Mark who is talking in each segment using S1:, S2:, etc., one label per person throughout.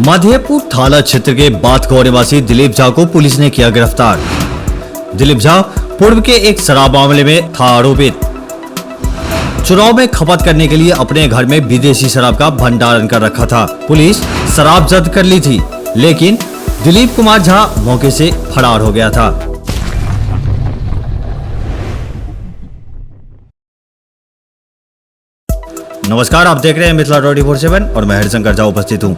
S1: मधेपुर थाना क्षेत्र के बातगांव निवासी दिलीप झा को पुलिस ने किया गिरफ्तार। दिलीप झा पूर्व के एक शराब मामले में था आरोपित। चुनाव में खपत करने के लिए अपने घर में विदेशी शराब का भंडारण कर रखा था। पुलिस शराब जब्त कर ली थी, लेकिन दिलीप कुमार झा मौके से फरार हो गया था। नमस्कार, आप देख रहे हैं मिथिला 24/7 और मैं हरिशंकर झा उपस्थित हूं।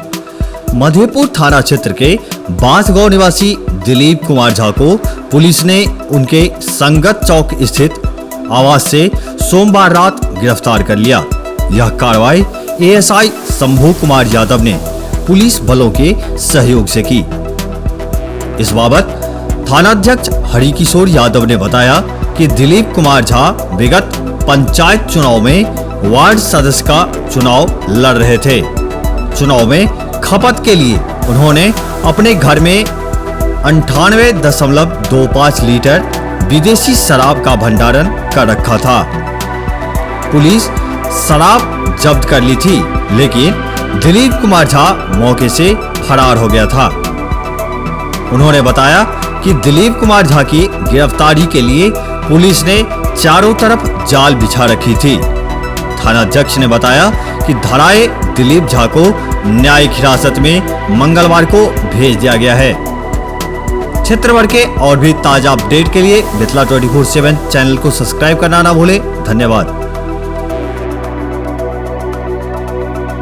S1: मधेपुर थाना क्षेत्र के बांसगांव निवासी दिलीप कुमार झा को पुलिस ने उनके संगत चौक स्थित आवास से सोमवार रात गिरफ्तार कर लिया। यह कार्रवाई एएसआई शंभू कुमार यादव ने पुलिस बलों के सहयोग से की। इस बाबत थानाध्यक्ष हरिकिशोर यादव ने बताया कि दिलीप कुमार झा विगत पंचायत चुनाव में वार्ड सदस्य का चुनाव लड़ रहे थे। चुनाव में खपत के लिए उन्होंने अपने घर में 98.25 लीटर विदेशी शराब का भंडारण कर रखा था। पुलिस शराब जब्त कर ली थी, लेकिन दिलीप कुमार झा मौके से फरार हो गया था। उन्होंने बताया कि दिलीप कुमार झा की गिरफ्तारी के लिए पुलिस ने चारों तरफ जाल बिछा रखी थी। थानाध्यक्ष ने बताया कि धराए दिलीप झा को न्यायिक हिरासत में मंगलवार को भेज दिया गया है। क्षेत्र भर के और भी ताजा अपडेट के लिए मिथिला 24/7 चैनल को सब्सक्राइब करना ना भूलें। धन्यवाद।